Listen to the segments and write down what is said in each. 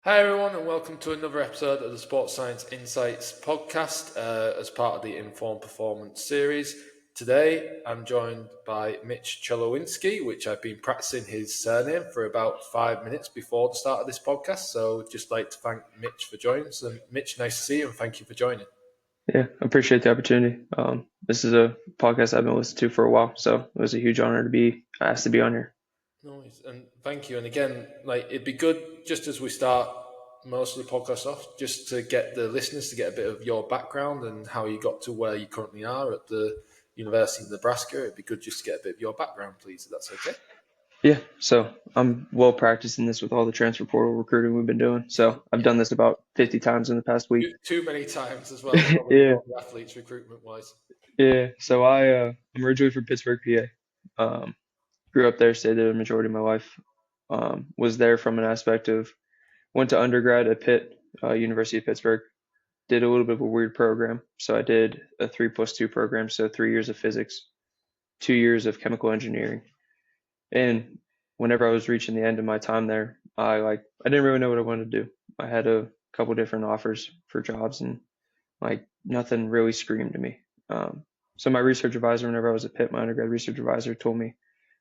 Hi everyone, and welcome to another episode of the Sports Science Insights podcast as part of the Informed Performance series. Today, I'm joined by Mitch Cholewinski, which I've been practicing his surname for about 5 minutes before the start of this podcast. So, just like to thank Mitch for joining. So, Mitch, nice to see you, and thank you for joining. Yeah, I appreciate the opportunity. This is a podcast I've been listening to for a while, so it was a huge honor to be asked to be on here. No, and thank you. And again, it'd be good just as we start most of the podcast off, just to get the listeners to get a bit of your background and how you got to where you currently are at the University of Nebraska. It'd be good just to get a bit of your background, please, if that's okay. Yeah, so I'm well practiced in this with all the transfer portal recruiting we've been doing. So I've done this about 50 times in the past week. Too many times as well, probably Yeah, for the athletes recruitment wise. yeah. So I'm originally from Pittsburgh, PA. Grew up there, stayed there the majority of my life. Was there from an aspect of went to undergrad at Pitt, University of Pittsburgh. Did a little bit of a weird program. So I did a 3+2 program, so 3 years of physics, 2 years of chemical engineering. And whenever I was reaching the end of my time there, I didn't really know what I wanted to do. I had a couple different offers for jobs and nothing really screamed to me. So my research advisor, whenever I was at Pitt, my undergrad research advisor told me,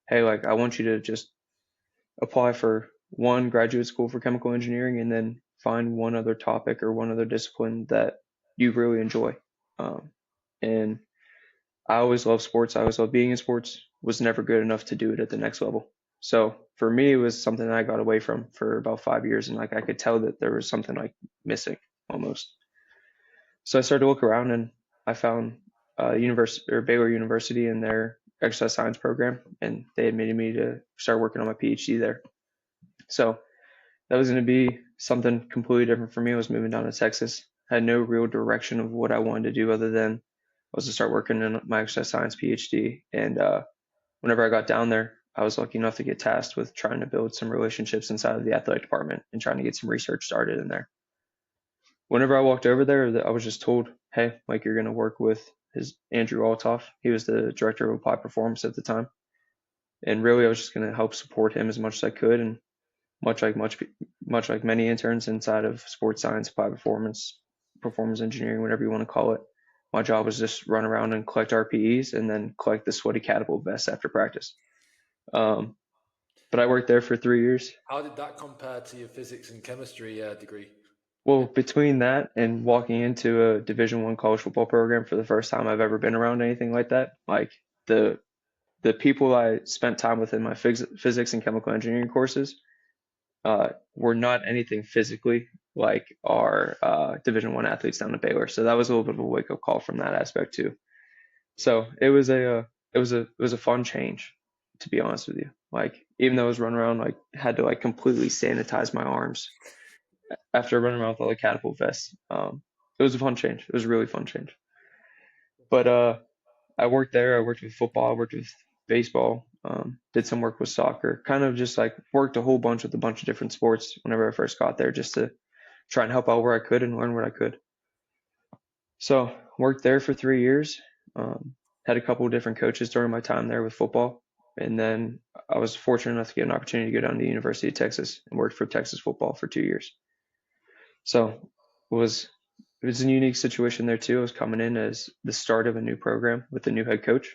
hey, I want you to just apply for one graduate school for chemical engineering and then find one other topic or one other discipline that you really enjoy. And I always loved sports. I always loved being in sports. Was never good enough to do it at the next level. So for me, it was something that I got away from for about 5 years, and I could tell that there was something missing almost. So I started to look around, and I found University or Baylor University in their exercise science program, and they admitted me to start working on my PhD there. So that was going to be something completely different for me. I was moving down to Texas. I had no real direction of what I wanted to do other than was to start working in my exercise science PhD. And whenever I got down there, I was lucky enough to get tasked with trying to build some relationships inside of the athletic department and trying to get some research started in there. Whenever I walked over there, I was just told, hey, you're going to work with his Andrew Altoff. He was the director of applied performance at the time. And really, I was just going to help support him as much as I could. And much like many interns inside of sports science, applied performance engineering, whatever you want to call it, my job was just run around and collect RPEs and then collect the sweaty catapult vests after practice. But I worked there for 3 years. How did that compare to your physics and chemistry degree? Well, between that and walking into a Division I college football program for the first time I've ever been around anything like that, the the people I spent time with in my physics and chemical engineering courses were not anything physically like our Division I athletes down at Baylor. So that was a little bit of a wake up call from that aspect too. So it was a fun change, to be honest with you. Even though I was running around, had to completely sanitize my arms after running around with all the catapult vests. It was a fun change. It was a really fun change. But I worked there. I worked with football. I worked with baseball. Did some work with soccer. Kind of just worked a whole bunch with a bunch of different sports whenever I first got there, just to try and help out where I could and learn what I could. So worked there for 3 years. Had a couple of different coaches during my time there with football, and then I was fortunate enough to get an opportunity to go down to the University of Texas and work for Texas football for 2 years. So it was a unique situation there too. I was coming in as the start of a new program with a new head coach.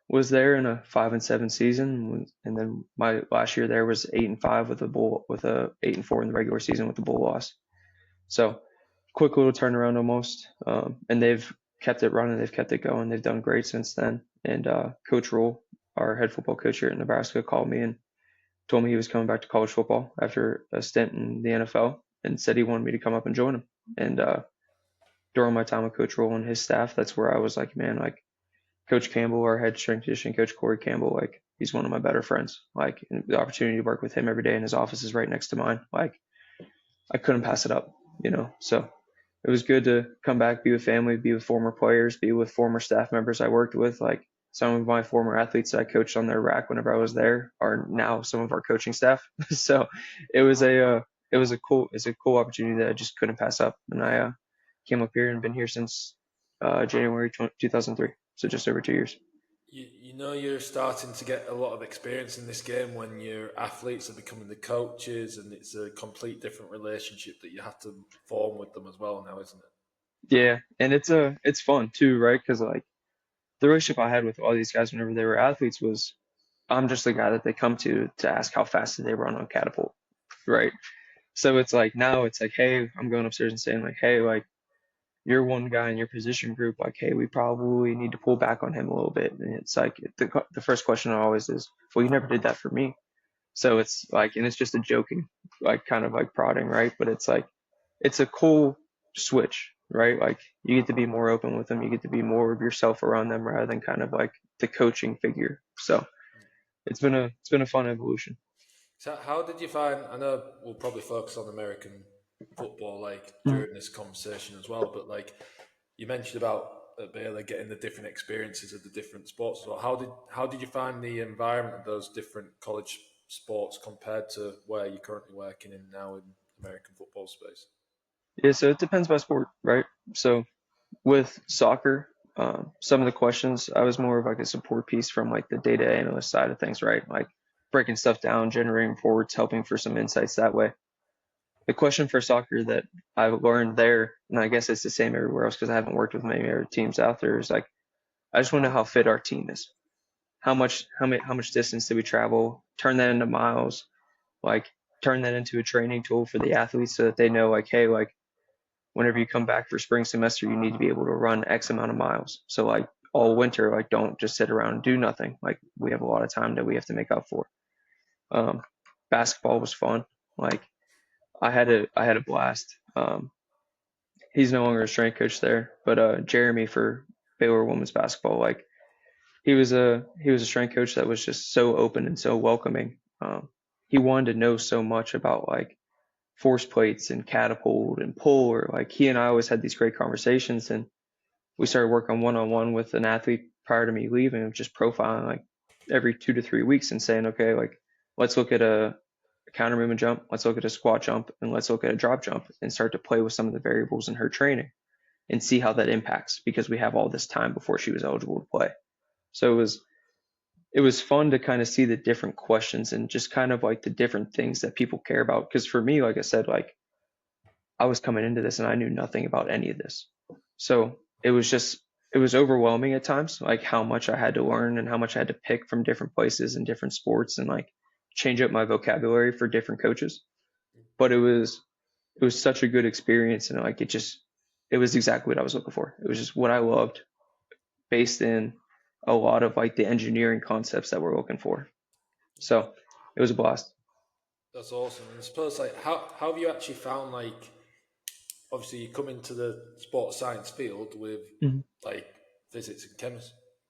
Was there in a 5-7 season, and then my last year there was 8-5 with a 8-4 in the regular season with the bowl loss. So quick little turnaround almost, and they've kept it running. They've kept it going. They've done great since then. And Coach Rule, our head football coach here at Nebraska, called me and told me he was coming back to college football after a stint in the NFL, and said he wanted me to come up and join him. And during my time with Coach Rule and his staff, that's where I was like, man, Coach Campbell, our head strength conditioning coach, Corey Campbell, he's one of my better friends. And the opportunity to work with him every day, and his office is right next to mine. I couldn't pass it up. So it was good to come back, be with family, be with former players, be with former staff members I worked with. Some of my former athletes that I coached on their rack whenever I was there are now some of our coaching staff. So it's a cool opportunity that I just couldn't pass up. And I came up here and been here since January 2003. So just over 2 years. You know you're starting to get a lot of experience in this game when your athletes are becoming the coaches, and it's a complete different relationship that you have to form with them as well now, isn't it? Yeah, and it's fun too, right? Because like the relationship I had with all these guys whenever they were athletes was I'm just the guy that they come to ask how fast did they run on catapult, right? So it's like now it's like, hey, I'm going upstairs and saying like, hey, like you're one guy in your position group, like, hey, we probably need to pull back on him a little bit. And it's like the first question always is, well, you never did that for me. So it's like, and it's just a joking, like kind of like prodding, right? But it's like, it's a cool switch, right? Like you get to be more open with them. You get to be more of yourself around them rather than kind of like the coaching figure. So it's been a fun evolution. So, how did you find? I know we'll probably focus on American football like Mhm. during this conversation as well, but like you mentioned about Baylor getting the different experiences of the different sports. So, how did you find the environment of those different college sports compared to where you're currently working in now in American football space? Yeah, so it depends by sport, right? So with soccer, some of the questions, I was more of like a support piece from like the data analyst side of things, right? Like breaking stuff down, generating reports, helping for some insights that way. The question for soccer that I've learned there, and I guess it's the same everywhere else because I haven't worked with many other teams out there, is like I just want to know how fit our team is. How much distance did we travel? Turn that into miles, like turn that into a training tool for the athletes so that they know like, hey, like whenever you come back for spring semester, you need to be able to run X amount of miles. So like all winter, like don't just sit around and do nothing. Like we have a lot of time that we have to make up for. Um, Basketball was fun. Like I had a blast. He's no longer a strength coach there, but Jeremy for Baylor women's basketball, like he was a strength coach that was just so open and so welcoming. He wanted to know so much about like force plates and catapult and pull, or like he and I always had these great conversations, and we started working one on one with an athlete prior to me leaving, just profiling like every 2 to 3 weeks and saying, okay, like let's look at a counter movement jump, let's look at a squat jump, and let's look at a drop jump and start to play with some of the variables in her training and see how that impacts because we have all this time before she was eligible to play. So it was fun to kind of see the different questions and just kind of like the different things that people care about. Because for me, like I said, like I was coming into this and I knew nothing about any of this. So it was overwhelming at times, like how much I had to learn and how much I had to pick from different places and different sports and like change up my vocabulary for different coaches. But it was such a good experience and like it was exactly what I was looking for. It was just what I loved based in a lot of like the engineering concepts that we're looking for. So it was a blast. That's awesome. And I suppose like how have you actually found like obviously you come into the sports science field with Mhm. like physics and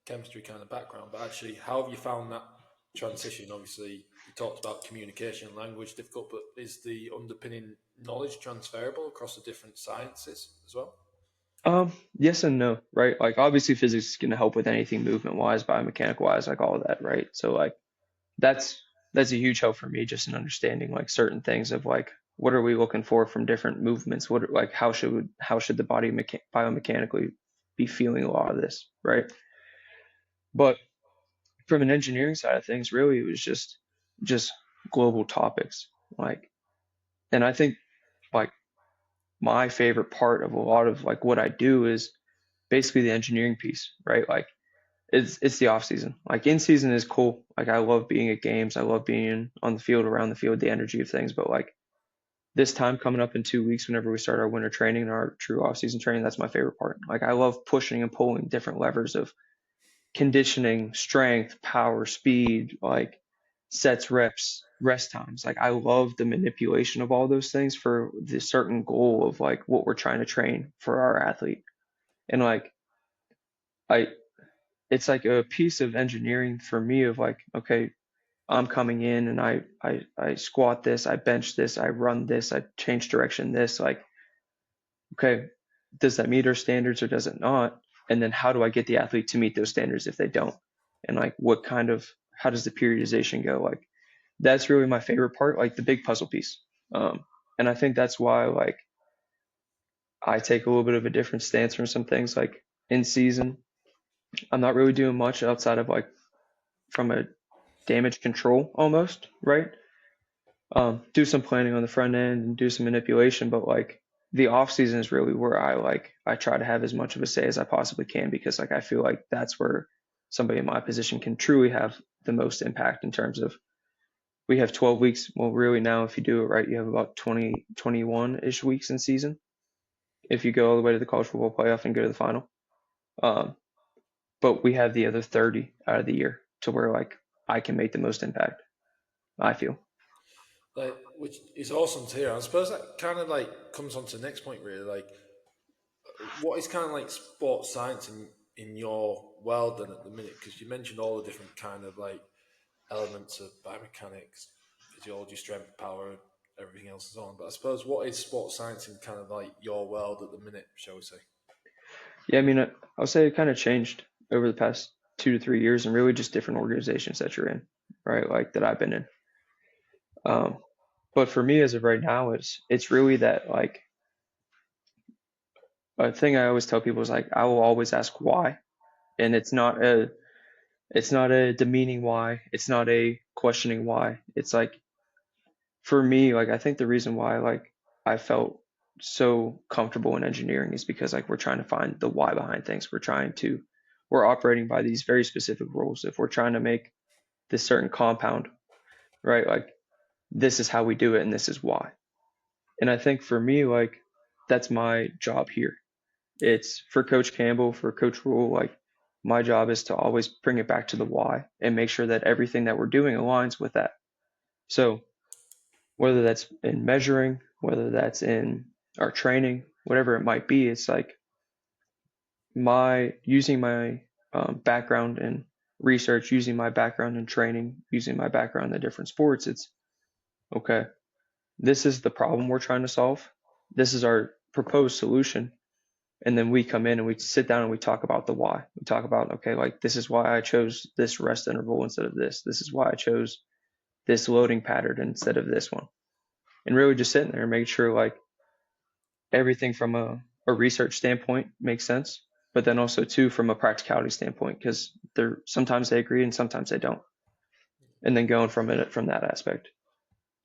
chemistry kind of background, but actually how have you found that transition? Obviously you talked about communication and language difficult, but is the underpinning knowledge transferable across the different sciences as well? Yes and no, right? Like obviously physics is going to help with anything movement wise, biomechanical wise, like all of that, right? So like that's that's a huge help for me just in understanding like certain things of like what are we looking for from different movements? Like how should the body biomechanically be feeling a lot of this, right? But from an engineering side of things, really it was just global topics. Like, and I think like my favorite part of a lot of like what I do is basically the engineering piece, right? Like it's the off season. Like in season is cool. Like I love being at games. I love being on the field, around the field, the energy of things. But like this time coming up in 2 weeks, whenever we start our winter training and our true off season training, that's my favorite part. Like I love pushing and pulling different levers of conditioning, strength, power, speed, like sets, reps, rest times. Like I love the manipulation of all those things for the certain goal of like what we're trying to train for our athlete. And like I it's like a piece of engineering for me of like, okay, I'm coming in and I squat this, I bench this, I run this, I change direction this, like, okay, does that meet our standards or does it not? And then how do I get the athlete to meet those standards if they don't? And like how does the periodization go? Like that's really my favorite part, like the big puzzle piece. Um, and I think that's why like I take a little bit of a different stance from some things like in season. I'm not really doing much outside of like from a damage control almost, right? Do some planning on the front end and do some manipulation, but like the off season is really where I try to have as much of a say as I possibly can because like I feel like that's where somebody in my position can truly have the most impact in terms of we have 12 weeks. Well, really now if you do it right, you have about 20, 21-ish weeks in season if you go all the way to the college football playoff and go to the final. Um, but we have the other 30 out of the year to where like I can make the most impact, I feel. Like, which is awesome to hear. I suppose that kind of like comes on to the next point, really. Like, what is kind of like sports science in your world then at the minute? Because you mentioned all the different kind of like elements of biomechanics, physiology, strength, power, everything else is on. But I suppose what is sports science in kind of like your world at the minute, shall we say? Yeah, I mean, I'll say it kind of changed over the past 2 to 3 years and really just different organizations that you're in, right? Like that I've been in. Um, but for me, as of right now, it's really that like a thing I always tell people is like I will always ask why, and it's not a demeaning why, it's not a questioning why. It's like for me, like I think the reason why like I felt so comfortable in engineering is because like we're trying to find the why behind things. We're operating by these very specific rules. If we're trying to make this certain compound, right? Like this is how we do it and this is why. And I think for me, like that's my job here. It's for Coach Campbell, for Coach Rule, like my job is to always bring it back to the why and make sure that everything that we're doing aligns with that. So whether that's in measuring, whether that's in our training, whatever it might be, it's like my using my background in research, using my background in training, using my background in different sports. It's okay. This is the problem we're trying to solve. This is our proposed solution. And then we come in and we sit down and we talk about the why. We talk about, okay, like this is why I chose this rest interval instead of this. This is why I chose this loading pattern instead of this one. And really just sitting there and making sure like everything from a research standpoint makes sense, but then also too from a practicality standpoint, because they're sometimes they agree and sometimes they don't. And then going from it from that aspect.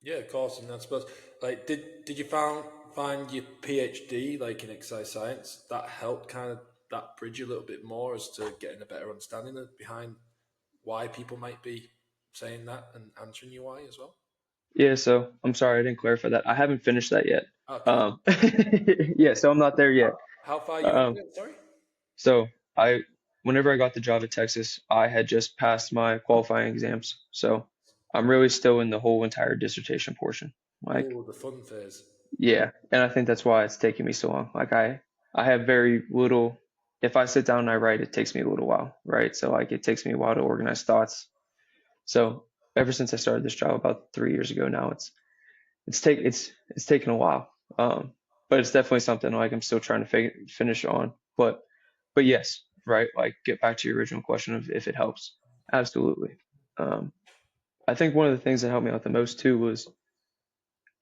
Yeah, of course. And I suppose, like, did you find your PhD like in exercise science that helped kind of that bridge a little bit more as to getting a better understanding of behind why people might be saying that and answering you why as well? Yeah, so I'm sorry I didn't clarify that. I haven't finished that yet. Okay. Yeah, so I'm not there yet. How far are you into Um, it? Sorry. so I, whenever I got the job at Texas, I had just passed my qualifying exams. So I'm really still in the whole entire dissertation portion. Like, Oh, the fun phase. yeah, and I think that's why it's taking me so long. Like I have very little, if I sit down and I write, it takes me a little while, right? So like it takes me a while to organize thoughts. So ever since I started this job about 3 years ago now, it's taken a while. But it's definitely something like I'm still trying to finish on. But yes, right? Like get back to your original question of if it helps. Absolutely. Um, I think one of the things that helped me out the most too was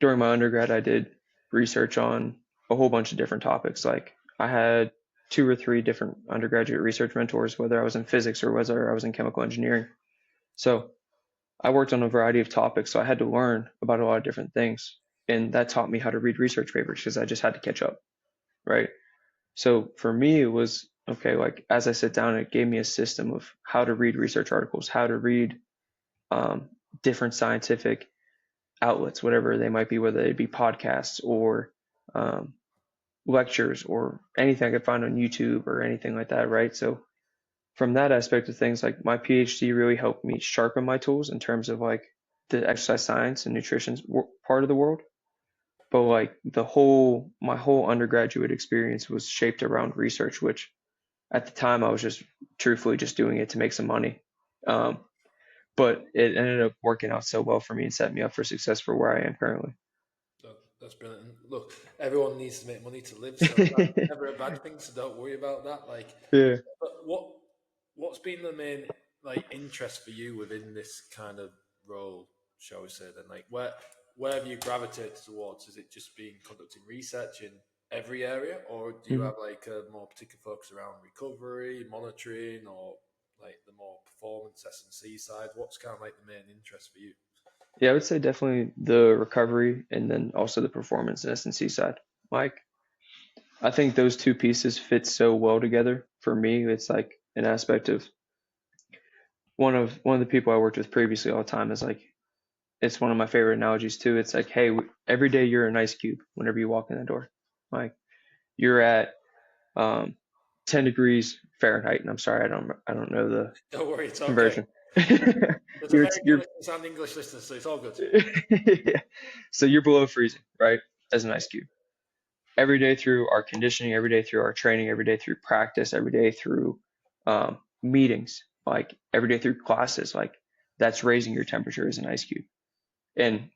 during my undergrad, I did research on a whole bunch of different topics. Like I had two or three different undergraduate research mentors, whether I was in physics or whether I was in chemical engineering. So I worked on a variety of topics, so I had to learn about a lot of different things. And that taught me how to read research papers because I just had to catch up, right? So for me, it was okay, like as I sit down, it gave me a system of how to read research articles, how to read um, different scientific outlets, whatever they might be, whether they be podcasts or um, lectures or anything I could find on YouTube or anything like that, right? So from that aspect of things, like my PhD really helped me sharpen my tools in terms of like the exercise science and nutrition part of the world. But like my whole undergraduate experience was shaped around research, which at the time I was just truthfully just doing it to make some money. Um, but it ended up working out so well for me and set me up for success for where I am currently. That's brilliant. And look, everyone needs to make money to live, so that's never a bad thing. So don't worry about that. Like, Yeah. but what's been the main like interest for you within this kind of role, shall we say? Then, like, where have you gravitated towards? Is it just been conducting research in every area, or do you Mhm. have like a more particular focus around recovery, monitoring, or like the more performance S&C side? What's kind of like the main interest for you? Yeah, I would say definitely the recovery and then also the performance and S&C side. Like, I think those two pieces fit so well together. For me, it's like an aspect of one of the people I worked with previously all the time is like it's one of my favorite analogies too. It's like, hey, every day you're an ice cube whenever you walk in the door. Like you're at um, 10 degrees Fahrenheit, and I'm sorry, I don't know the Don't worry, it's okay. conversion. There's You're you're American listeners and English listeners, so it's all good. yeah. So you're below freezing, right? As an ice cube. Every day through our conditioning, every day through our training, every day through practice, every day through meetings, like every day through classes, like that's raising your temperature as an ice cube. And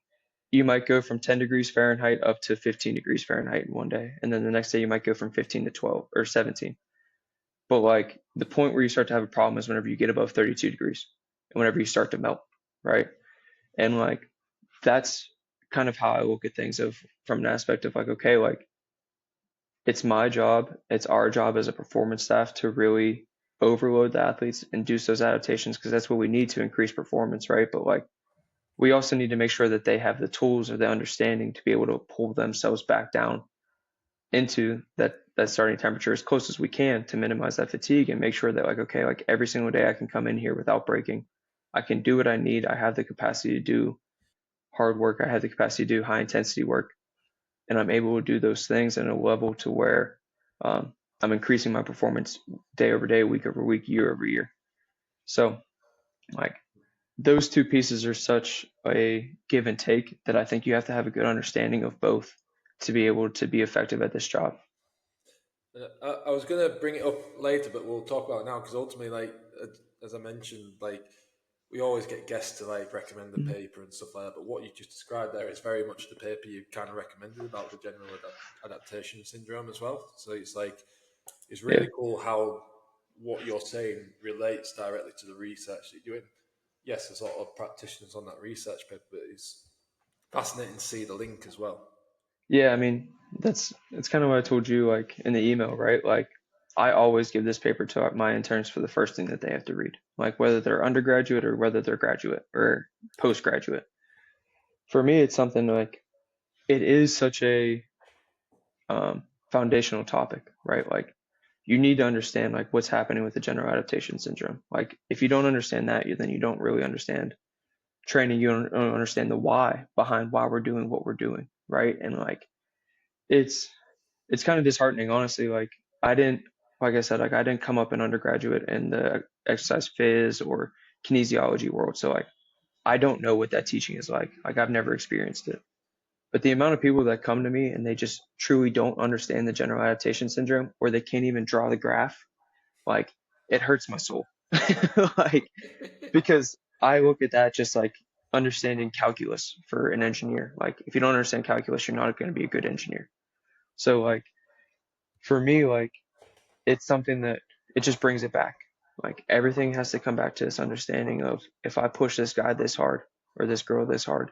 you might go from 10 degrees Fahrenheit up to 15 degrees Fahrenheit in one day. And then the next day you might go from 15 to 12 or 17. But like the point where you start to have a problem is whenever you get above 32 degrees and whenever you start to melt, right? And like that's kind of how I look at things of from an aspect of like, okay, like it's my job, it's our job as a performance staff to really overload the athletes, induce those adaptations because that's what we need to increase performance, right? But like we also need to make sure that they have the tools or the understanding to be able to pull themselves back down into that starting temperature as close as we can to minimize that fatigue and make sure that like okay, like every single day I can come in here without breaking. I can do what I need. I have the capacity to do hard work. I have the capacity to do high intensity work, and I'm able to do those things at a level to where I'm increasing my performance day over day, week over week, year over year. So like those two pieces are such a give and take that I think you have to have a good understanding of both to be able to be effective at this job. I was going to bring it up later, but we'll talk about it now because ultimately, like as I mentioned, like we always get guests to like recommend the Mhm. paper and stuff like that. But what you just described there is very much the paper you kind of recommended about the general adaptation syndrome as well. So it's like it's Yeah. really cool how what you're saying relates directly to the research that you're doing. Yes, there's a lot of practitioners on that research paper, but it's fascinating to see the link as well. Yeah, I mean, that's kind of what I told you like in the email, right? Like I always give this paper to my interns for the first thing that they have to read, like whether they're undergraduate or whether they're graduate or postgraduate. For me, it's something like it is such a foundational topic, right? Like you need to understand like what's happening with the general adaptation syndrome. Like if you don't understand that, then you don't really understand training. You don't understand the why behind why we're doing what we're doing, right? And like it's it's kind of disheartening, honestly. Like I didn't, like I said, like I didn't come up in undergraduate in the exercise phys or kinesiology world, so like I don't know what that teaching is like. Like I've never experienced it. But the amount of people that come to me and they just truly don't understand the general adaptation syndrome, or they can't even draw the graph, like it hurts my soul. Like because I look at that just like understanding calculus for an engineer. Like if you don't understand calculus, you're not going to be a good engineer. So like for me, like it's something that it just brings it back. Like everything has to come back to this understanding of if I push this guy this hard or this girl this hard,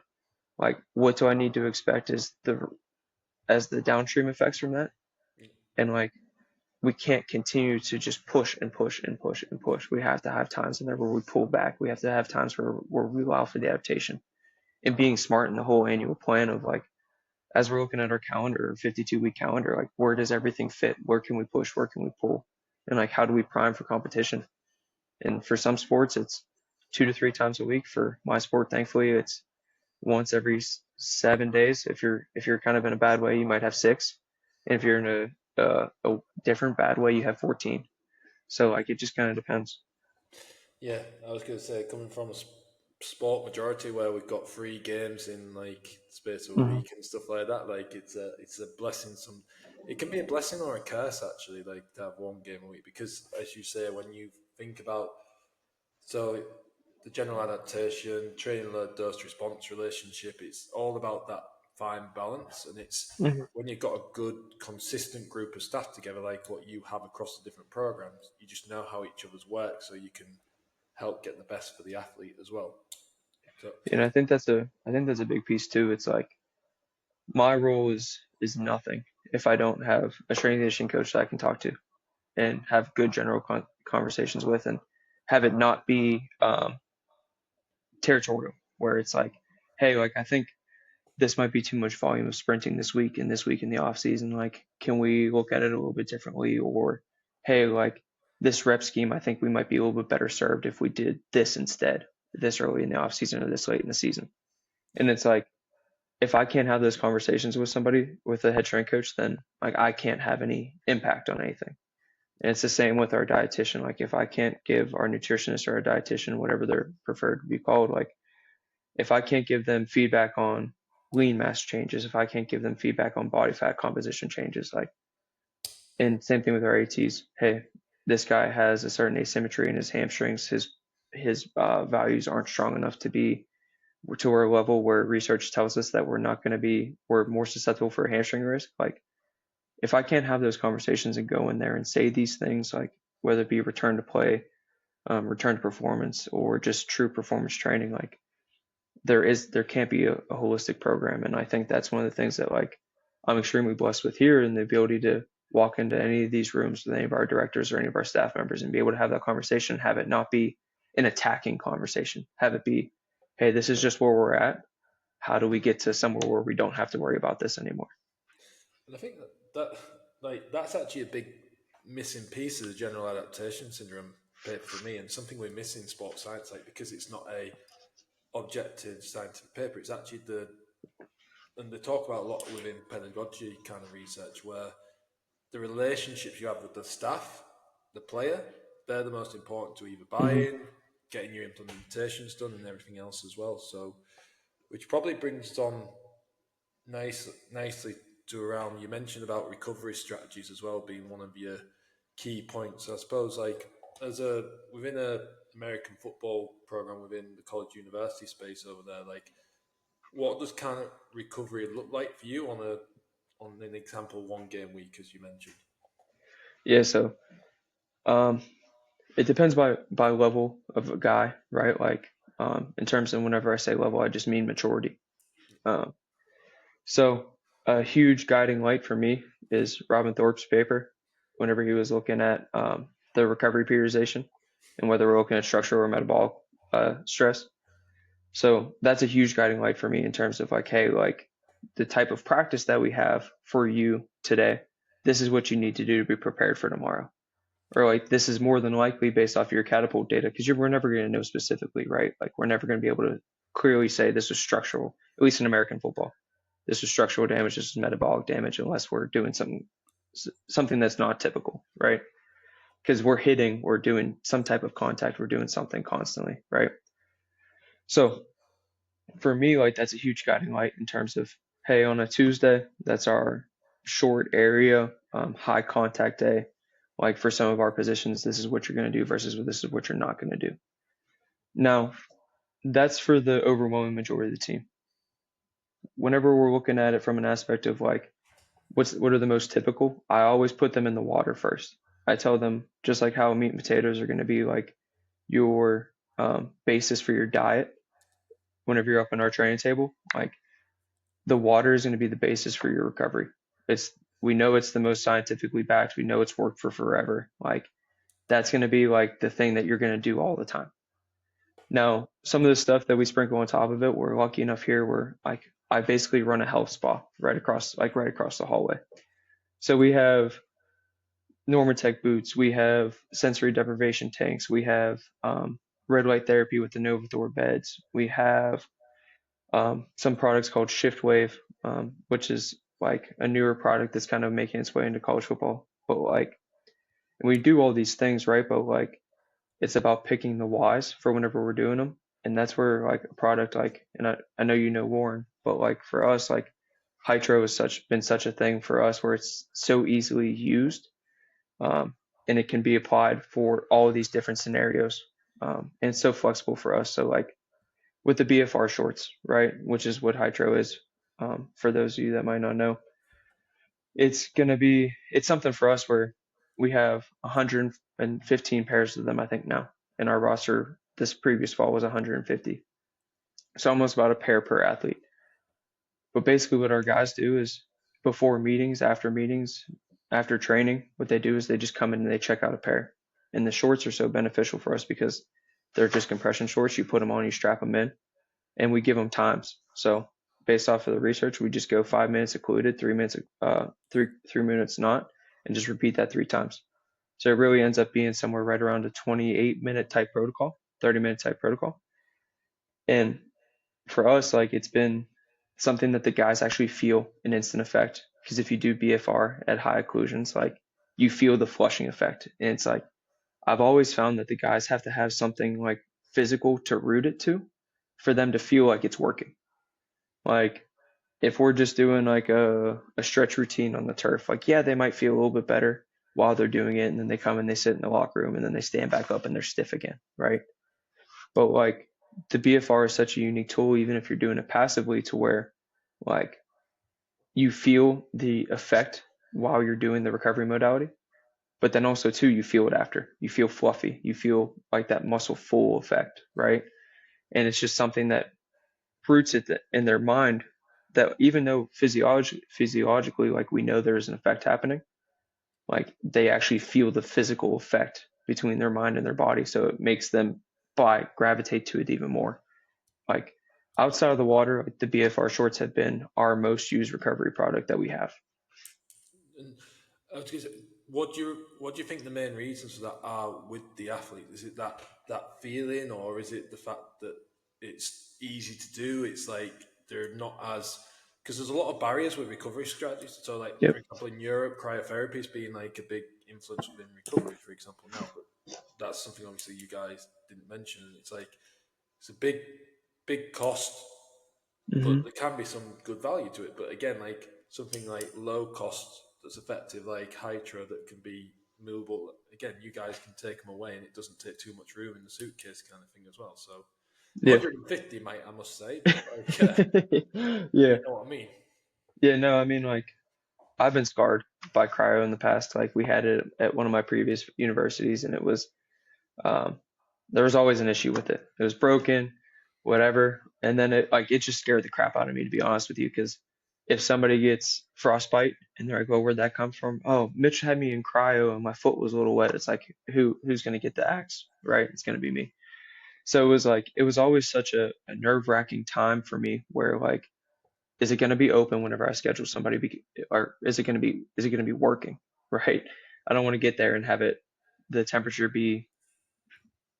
like what do I need to expect as the downstream effects from that? And like we can't continue to just push and push and push and push. We have to have times in there where we pull back. We have to have times where we allow for the adaptation and being smart in the whole annual plan of like as we're looking at our calendar, 52-week calendar, like where does everything fit? Where can we push? Where can we pull? And like how do we prime for competition? And for some sports, it's 2 to 3 times a week. For my sport, thankfully, it's once every 7 days. If you're kind of in a bad way, you might have six. And if you're in a different bad way, you have 14. So like it just kind of depends. Yeah, I was going to say, coming from a sport majority where we've got 3 games in like the space of a Hmm. week and stuff like that, like it's a blessing. It can be a blessing or a curse actually, like to have 1 game a week because, as you say, when you think about so the general adaptation, training load dose response relationship, it's all about that fine balance, and it's Hmm. when you've got a good consistent group of staff together, like what you have across the different programs, you just know how each other's work, so you can help get the best for the athlete as well. So And I think that's a big piece too. It's like my role is nothing if I don't have a strength and conditioning coach that I can talk to and have good general conversations with, and have it not be territorial, where it's like, hey, like I think this might be too much volume of sprinting this week and this week in the off season. Like, can we look at it a little bit differently? Or, hey, like this rep scheme, I think we might be a little bit better served if we did this instead, this early in the off season or this late in the season. And it's like, if I can't have those conversations with somebody, with a head strength coach, then like I can't have any impact on anything. And it's the same with our dietitian. Like if I can't give our nutritionist or our dietitian, whatever they're preferred to be called, like if I can't give them feedback on lean mass changes, if I can't give them feedback on body fat composition changes, like, and same thing with our ATs. Hey, this guy has a certain asymmetry in his hamstrings. His values aren't strong enough to be to our level where research tells us that we're more susceptible for hamstring risk. Like if I can't have those conversations and go in there and say these things, like whether it be return to play, return to performance, or just true performance training, like there can't be a holistic program. And I think that's one of the things that like I'm extremely blessed with here, and the ability to walk into any of these rooms with any of our directors or any of our staff members and be able to have that conversation, have it not be an attacking conversation, have it be, hey, this is just where we're at. How do we get to somewhere where we don't have to worry about this anymore? And I think that's actually a big missing piece of the general adaptation syndrome paper for me, and something we miss in sports science, like because it's not a objective scientific paper. It's actually and they talk about a lot within pedagogy kind of research, where the relationships you have with the staff, the player, they're the most important to either buy-in, getting your implementations done, and everything else as well. So, which probably brings on nicely to around, you mentioned about recovery strategies as well being one of your key points. I suppose like within a American football program within the college university space over there, like what does kind of recovery look like for you on an example 1 game week, as you mentioned? Yeah, so it depends by level of a guy, right? Like in terms of, whenever I say level, I just mean maturity. Um, so a huge guiding light for me is Robin Thorpe's paper, whenever he was looking at the recovery periodization and whether we're looking at structural or metabolic stress. So that's a huge guiding light for me in terms of like, hey, like the type of practice that we have for you today, this is what you need to do to be prepared for tomorrow. Or like this is more than likely based off your catapult data, because we're never going to know specifically, right? Like we're never going to be able to clearly say this was structural, at least in American football. This was structural damage, this is metabolic damage, unless we're doing something that's not typical, right? Because we're doing some type of contact, we're doing something constantly, right? So for me, like that's a huge guiding light in terms of, hey, on a Tuesday, that's our short area, high contact day. Like for some of our positions, this is what you're going to do versus this is what you're not going to do. Now, that's for the overwhelming majority of the team. Whenever we're looking at it from an aspect of like, what are the most typical, I always put them in the water first. I tell them, just like how meat and potatoes are going to be like your basis for your diet whenever you're up in our training table, like the water is going to be the basis for your recovery. We know it's the most scientifically backed. We know it's worked for forever. Like that's going to be like the thing that you're going to do all the time. Now, some of the stuff that we sprinkle on top of it, we're lucky enough here where like I basically run a health spa right across the hallway. So we have Normatec boots, we have sensory deprivation tanks, we have red light therapy with the Novathor beds, we have some products called Shift Wave, which is like a newer product that's kind of making its way into college football. But like, we do all these things, right? But like, it's about picking the whys for whenever we're doing them. And that's where like a product like, and I know you know Warren, but like for us, like Hydro has been such a thing for us where it's so easily used, and it can be applied for all of these different scenarios. And it's so flexible for us. So like with the BFR shorts, right, which is what Hydro is, for those of you that might not know, it's something for us where we have 115 pairs of them, I think now, in our roster. This previous fall was 150. So almost about a pair per athlete. But basically what our guys do is before meetings, after training, what they do is they just come in and they check out a pair. And the shorts are so beneficial for us because they're just compression shorts. You put them on, you strap them in, and we give them times. So based off of the research, we just go 5 minutes occluded, 3 minutes, 3 minutes not, and just repeat that 3 times. So it really ends up being somewhere right around a 28-minute type protocol, 30-minute type protocol. And for us, like it's been something that the guys actually feel an instant effect. Because if you do BFR at high occlusions, like you feel the flushing effect. And it's like I've always found that the guys have to have something like physical to root it to for them to feel like it's working. Like if we're just doing like a stretch routine on the turf, like yeah, they might feel a little bit better while they're doing it, and then they come and they sit in the locker room and then they stand back up and they're stiff again, right? But like the BFR is such a unique tool, even if you're doing it passively, to where like you feel the effect while you're doing the recovery modality, but then also too you feel it after. You feel fluffy. You feel like that muscle full effect, right? And it's just something that roots it in their mind that even though physiologically like we know there's an effect happening, like they actually feel the physical effect between their mind and their body. So it makes them gravitate to it even more. Like outside of the water, like the BFR shorts have been our most used recovery product that we have. And I was gonna say, what do you think the main reasons for that are with the athlete? Is it that feeling, or is it the fact that it's easy to do? It's like they're not as because there's a lot of barriers with recovery strategies. So, like for Yep. example, in Europe, cryotherapy is being like a big influence within recovery, for example, now. But that's something obviously you guys didn't mention. And it's like it's a big cost, but Mm-hmm. there can be some good value to it. But again, like something like low cost that's effective, like Hydro, that can be movable. Again, you guys can take them away, and it doesn't take too much room in the suitcase, kind of thing as well. So, Yeah. 150, mate, I must say, but like, Yeah. you know what I mean. Yeah. No, I mean, like, I've been scarred by cryo in the past. Like, we had it at one of my previous universities, and it was, um, there was always an issue with it. It was broken, whatever. And then it just scared the crap out of me, to be honest with you, because if somebody gets frostbite and they're like, "Oh, where'd that come from?" "Oh, Mitch had me in cryo and my foot was a little wet." It's like, who's gonna get the axe, right? It's gonna be me. So it was like it was always such a nerve-wracking time for me where like, is it gonna be open whenever I schedule somebody, or is it gonna be working, right? I don't want to get there and have the temperature be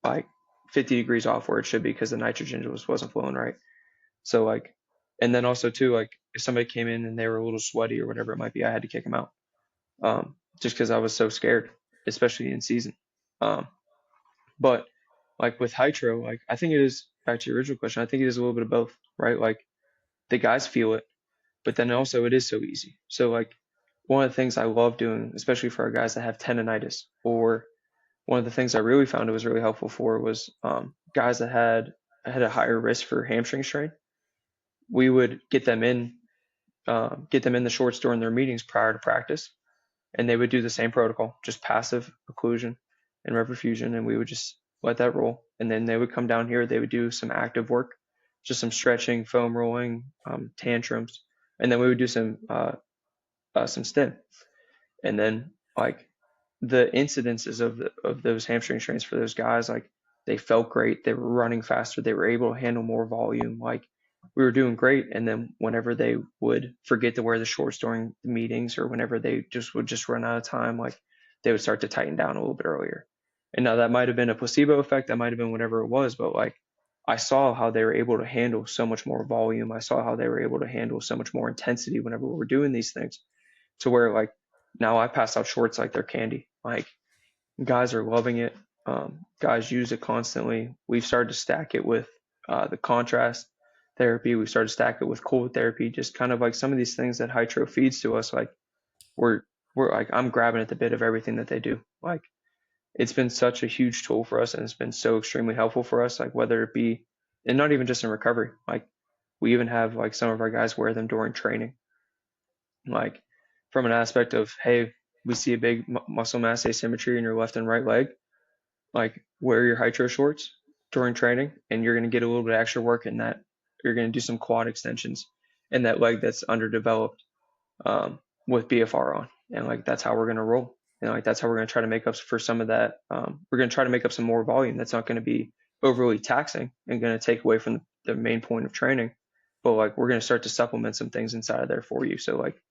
like 50 degrees off where it should be because the nitrogen wasn't flowing right. So like, and then also too, like if somebody came in and they were a little sweaty or whatever it might be, I had to kick them out. Just because I was so scared, especially in season. Um, but like with Hydro, like I think it is back to your original question. I think it is a little bit of both, right? Like the guys feel it, but then also it is so easy. So like one of the things I love doing, especially for our guys that have tendonitis, or one of the things I really found it was really helpful for was guys that had a higher risk for hamstring strain. We would get them in the shorts during their meetings prior to practice, and they would do the same protocol, just passive occlusion and reperfusion, and we would just let that roll. And then they would come down here, they would do some active work, just some stretching, foam rolling, tantrums, and then we would do some stim. And then like the incidences of those hamstring strains for those guys, like they felt great, they were running faster, they were able to handle more volume, like we were doing great. And then whenever they would forget to wear the shorts during the meetings, or whenever they would just run out of time, like they would start to tighten down a little bit earlier. And now that might have been a placebo effect, that might have been whatever it was, but like I saw how they were able to handle so much more volume. I saw how they were able to handle so much more intensity whenever we were doing these things, to where like now I pass out shorts like they're candy. Like guys are loving it. Guys use it constantly. We've started to stack it with the contrast therapy. We've started to stack it with cold therapy. Just kind of like some of these things that Hydro feeds to us. Like we're we're like I'm grabbing at the bit of everything that they do. Like it's been such a huge tool for us, and it's been so extremely helpful for us. Like whether it be, and not even just in recovery. Like we even have like some of our guys wear them during training. Like from an aspect of, hey, we see a big muscle mass asymmetry in your left and right leg, like wear your Hydro shorts during training, and you're going to get a little bit of extra work in that. You're going to do some quad extensions in that leg that's underdeveloped. with BFR on, and like that's how we're gonna roll. And like that's how we're gonna try to make up for some of that. We're gonna try to make up some more volume that's not gonna be overly taxing and gonna take away from the main point of training. But like we're gonna start to supplement some things inside of there for you. So like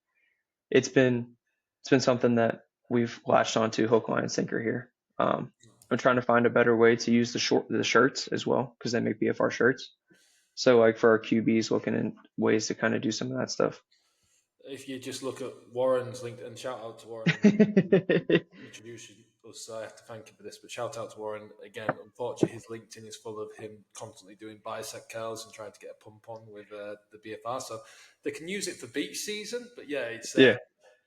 it's been something that we've latched onto hook, line, and sinker here. I'm trying to find a better way to use the shirts as well because they make BFR shirts. So like for our QBs, looking in ways to kind of do some of that stuff. If you just look at Warren's LinkedIn, shout out to Warren. Introduce us. I have to thank him for this, but shout out to Warren again. Unfortunately, his LinkedIn is full of him constantly doing bicep curls and trying to get a pump on with the BFR. So they can use it for beach season, but yeah, it's Yeah,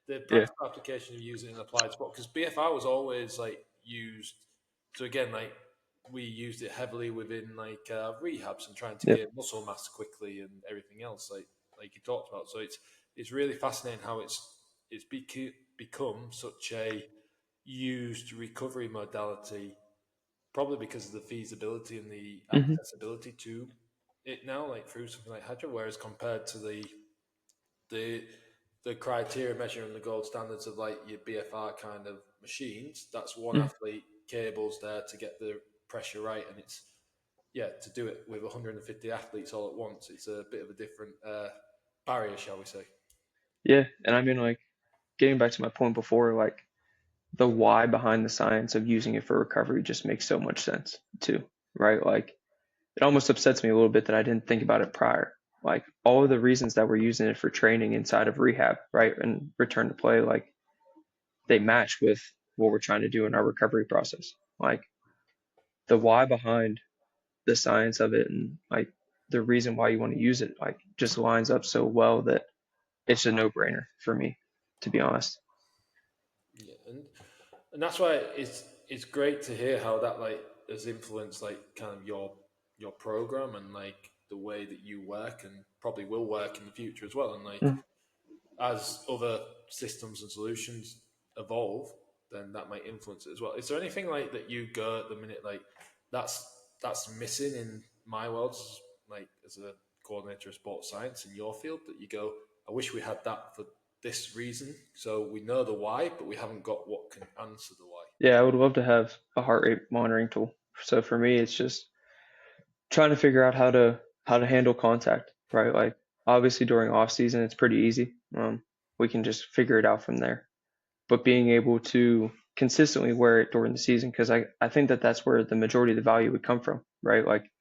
the yeah. practical application of using it in applied sport because BFR was always like used. So again, like we used it heavily within like rehabs and trying to Yep. gain muscle mass quickly and everything else, like you talked about. So it's really fascinating how it's become such a used recovery modality, probably because of the feasibility and the Hmm. accessibility to it now, like through something like Hydra, whereas compared to the the criteria measuring the gold standards of like your BFR kind of machines, that's one Hmm. athlete cables there to get the pressure right, and it's to do it with 150 athletes all at once. It's a bit of a different barrier, shall we say? Yeah, and I mean like getting back to my point before, like the why behind the science of using it for recovery just makes so much sense too, right? Like it almost upsets me a little bit that I didn't think about it prior. Like all of the reasons that we're using it for training inside of rehab, right, and return to play, like they match with what we're trying to do in our recovery process. Like the why behind the science of it and like the reason why you want to use it, like just lines up so well that it's a no-brainer for me, to be honest. Yeah, and that's why it's great to hear how that like has influenced like kind of your program and like the way that you work and probably will work in the future as well. And like Mm. as other systems and solutions evolve, then that might influence it as well. Is there anything like that you go at the minute like that's that's missing in my world, like as a coordinator of sports science in your field that you go, I wish we had that for this reason. So we know the why, but we haven't got what can answer the why. Yeah, I would love to have a heart rate monitoring tool. So for me, it's just trying to figure out how to handle contact, right? Like obviously during off season, it's pretty easy. We can just figure it out from there. But being able to consistently wear it during the season, because I think that that's where the majority of the value would come from, right? Like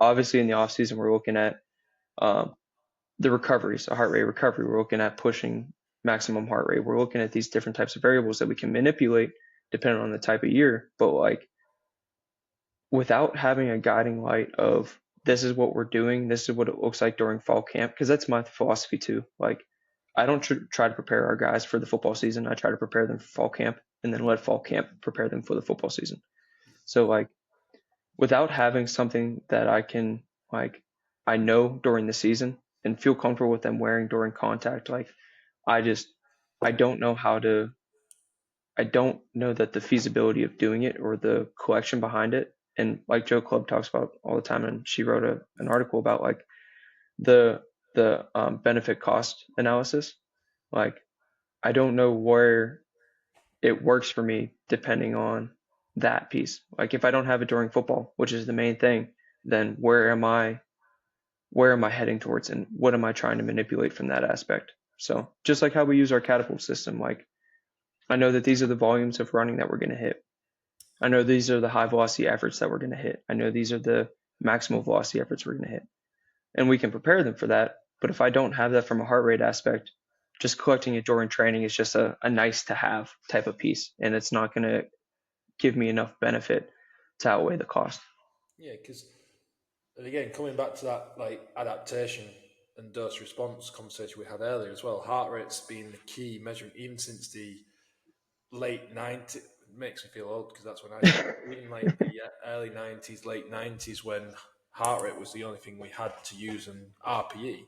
obviously in the off season, we're looking at um, the recoveries, a heart rate recovery. We're looking at pushing maximum heart rate. We're looking at these different types of variables that we can manipulate depending on the type of year. But like without having a guiding light of this is what we're doing, this is what it looks like during fall camp, because that's my philosophy too. Like I don't try to prepare our guys for the football season. I try to prepare them for fall camp and then let fall camp prepare them for the football season. So like without having something that I can like I know during the season and feel comfortable with them wearing during contact, like I just I don't know how to I don't know that the feasibility of doing it or the collection behind it. And like Joe Club talks about all the time, and she wrote an article about like the benefit cost analysis. Like I don't know where it works for me depending on that piece. Like if I don't have it during football, which is the main thing, then where am I heading towards and what am I trying to manipulate from that aspect? So just like how we use our catapult system, like I know that these are the volumes of running that we're going to hit. I know these are the high velocity efforts that we're going to hit. I know these are the maximal velocity efforts we're going to hit. And we can prepare them for that. But if I don't have that from a heart rate aspect, just collecting it during training is just a nice to have type of piece. And it's not going to give me enough benefit to outweigh the cost. Yeah, because and again, coming back to that like adaptation and dose response conversation we had earlier as well, heart rate's been the key measurement even since the late 90s. It makes me feel old because that's when I started. Even like the early 90s, late 90s, when heart rate was the only thing we had to use in RPE.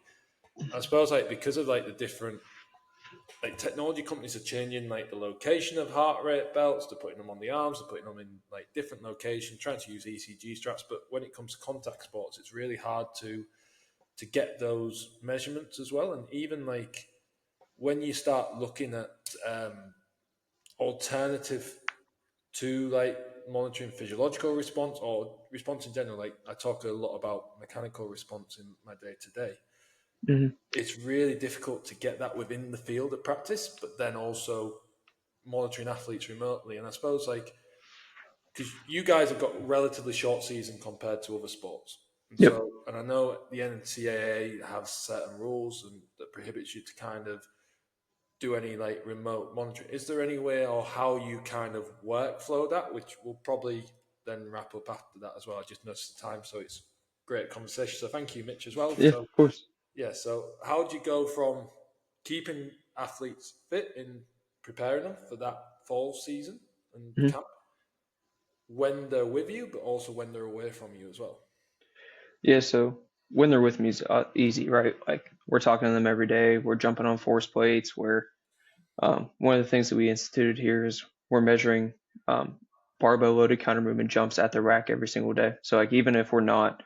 I suppose like because of like the different like technology companies are changing like the location of heart rate belts, they're putting them on the arms, they're putting them in like different locations, trying to use ECG straps. But when it comes to contact sports, it's really hard to get those measurements as well. And even like when you start looking at alternative to like monitoring physiological response or response in general, like I talk a lot about mechanical response in my day to day. It's really difficult to get that within the field of practice, but then also monitoring athletes remotely. And I suppose like because you guys have got relatively short season compared to other sports. And Yep. so, and I know the NCAA has certain rules and that prohibits you to kind of do any like remote monitoring. Is there any way or how you kind of workflow that, which we'll probably then wrap up after that as well? I just noticed the time, so it's great conversation. So thank you, Mitch, as well. Yeah, So of course. yeah, so how do you go from keeping athletes fit in preparing them for that fall season and Mhm. camp when they're with you, but also when they're away from you as well? Yeah, so when they're with me is easy, right? Like we're talking to them every day. We're jumping on force plates. One of the things that we instituted here is we're measuring um, barbell loaded counter movement jumps at the rack every single day. So like even if we're not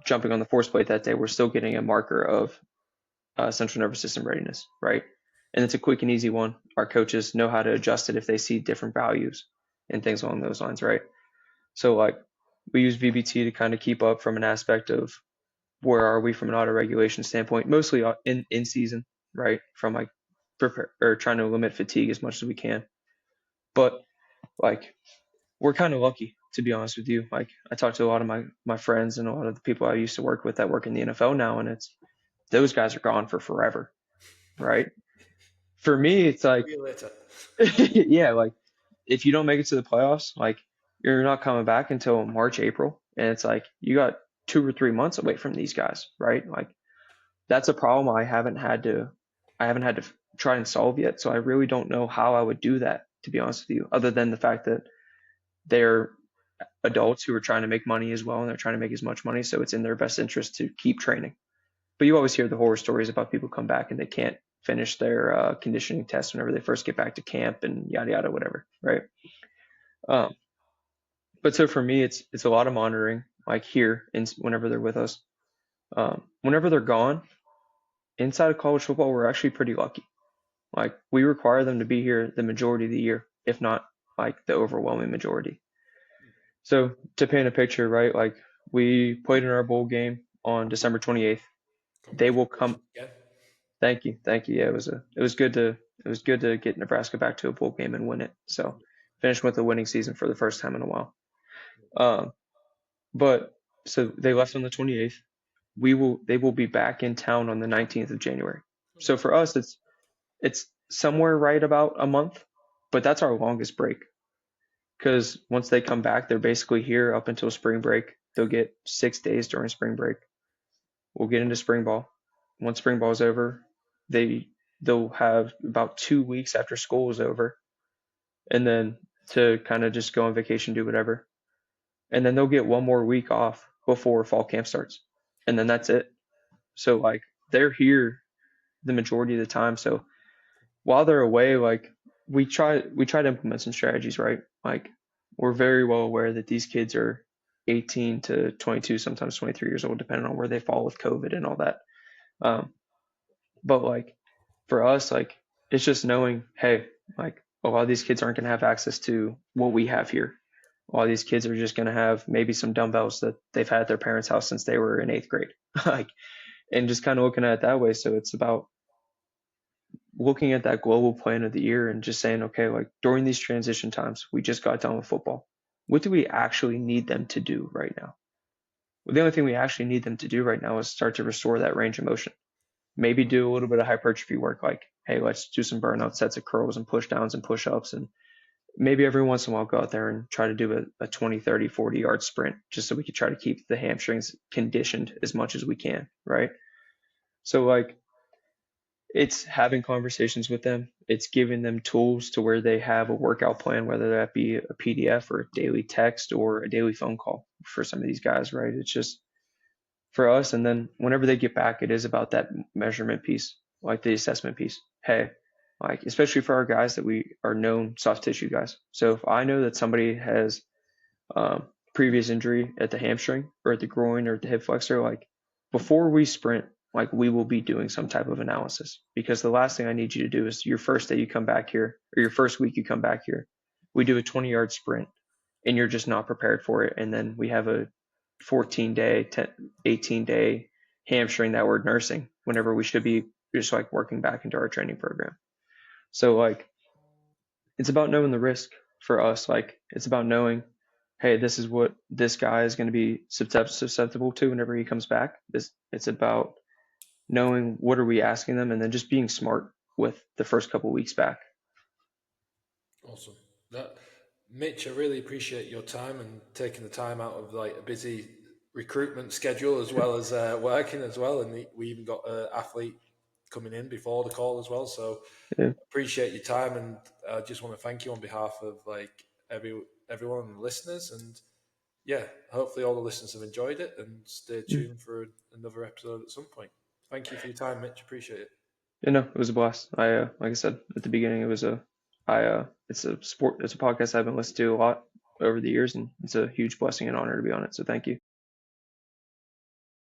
jumping on the force plate that day, we're still getting a marker of central nervous system readiness, right? And it's a quick and easy one. Our coaches know how to adjust it if they see different values and things along those lines, right? So like we use VBT to kind of keep up from an aspect of where are we from an auto regulation standpoint, mostly in season, right? From like prepare or trying to limit fatigue as much as we can. But like we're kind of lucky, to be honest with you. Like I talk to a lot of my friends and a lot of the people I used to work with that work in the NFL now, and it's those guys are gone for forever, right? For me, it's like See you later. yeah, like if you don't make it to the playoffs, like you're not coming back until March, April, and it's like you got 2 or 3 months away from these guys, right? Like that's a problem I haven't had to try and solve yet. So I really don't know how I would do that, to be honest with you, other than the fact that they're adults who are trying to make money as well, and they're trying to make as much money, so it's in their best interest to keep training. But you always hear the horror stories about people come back and they can't finish their conditioning test whenever they first get back to camp and yada yada whatever, right? Um, but so for me, it's a lot of monitoring, like here, whenever they're with us. Whenever they're gone, inside of college football, we're actually pretty lucky. Like we require them to be here the majority of the year, if not like the overwhelming majority. So to paint a picture, right? Like we played in our bowl game on December 28th. They will come. Congratulations again. Thank you, thank you. Yeah, it was good to get Nebraska back to a bowl game and win it. So finished with a winning season for the first time in a while. Um, but so they left on the 28th. They will be back in town on the 19th of January. So for us, it's somewhere right about a month, but that's our longest break because once they come back, they're basically here up until spring break. They'll get 6 days during spring break. We'll get into spring ball. Once spring ball is over, they they'll have about 2 weeks after school is over, and then to kind of just go on vacation, do whatever, and then they'll get one more week off before fall camp starts, and then that's it. So like they're here the majority of the time. So while they're away, like we try to implement some strategies, right? Like we're very well aware that these kids are 18 to 22, sometimes 23 years old, depending on where they fall with COVID and all that. Um, but like for us, like it's just knowing, hey, like a lot of these kids aren't going to have access to what we have here. A lot of these kids are just going to have maybe some dumbbells that they've had at their parents' house since they were in eighth grade, like, and just kind of looking at it that way. So it's about looking at that global plan of the year and just saying, okay, like during these transition times, we just got done with football. What do we actually need them to do right now? Well, the only thing we actually need them to do right now is start to restore that range of motion. Maybe do a little bit of hypertrophy work, like, hey, let's do some burnout sets of curls and push downs and push ups. And maybe every once in a while go out there and try to do a 20, 30, 40-yard sprint just so we could try to keep the hamstrings conditioned as much as we can, right? So, like, it's having conversations with them. It's giving them tools to where they have a workout plan, whether that be a PDF or a daily text or a daily phone call for some of these guys, right? It's just for us. And then whenever they get back, it is about that measurement piece, like the assessment piece. Hey, like, especially for our guys that we are known soft tissue guys. So if I know that somebody has previous injury at the hamstring or at the groin or at the hip flexor, like before we sprint, like we will be doing some type of analysis, because the last thing I need you to do is your first day you come back here, or your first week you come back here, we do a 20-yard sprint and you're just not prepared for it. And then we have a 14-day, 18-day hamstring that we're nursing whenever we should be just like working back into our training program. So like, it's about knowing the risk for us. Like, it's about knowing, hey, this is what this guy is going to be susceptible to whenever he comes back. It's about knowing what are we asking them, and then just being smart with the first couple weeks back. Awesome. Mitch, I really appreciate your time and taking the time out of like a busy recruitment schedule as well as working as well. And we even got an athlete coming in before the call as well. So appreciate your time, and I just want to thank you on behalf of like everyone and the listeners. And yeah, hopefully all the listeners have enjoyed it, and stay tuned for another episode at some point. Thank you for your time, Mitch. Appreciate it. It was a blast. Like I said at the beginning, it's a podcast I've been listening to a lot over the years, and it's a huge blessing and honor to be on it. So thank you.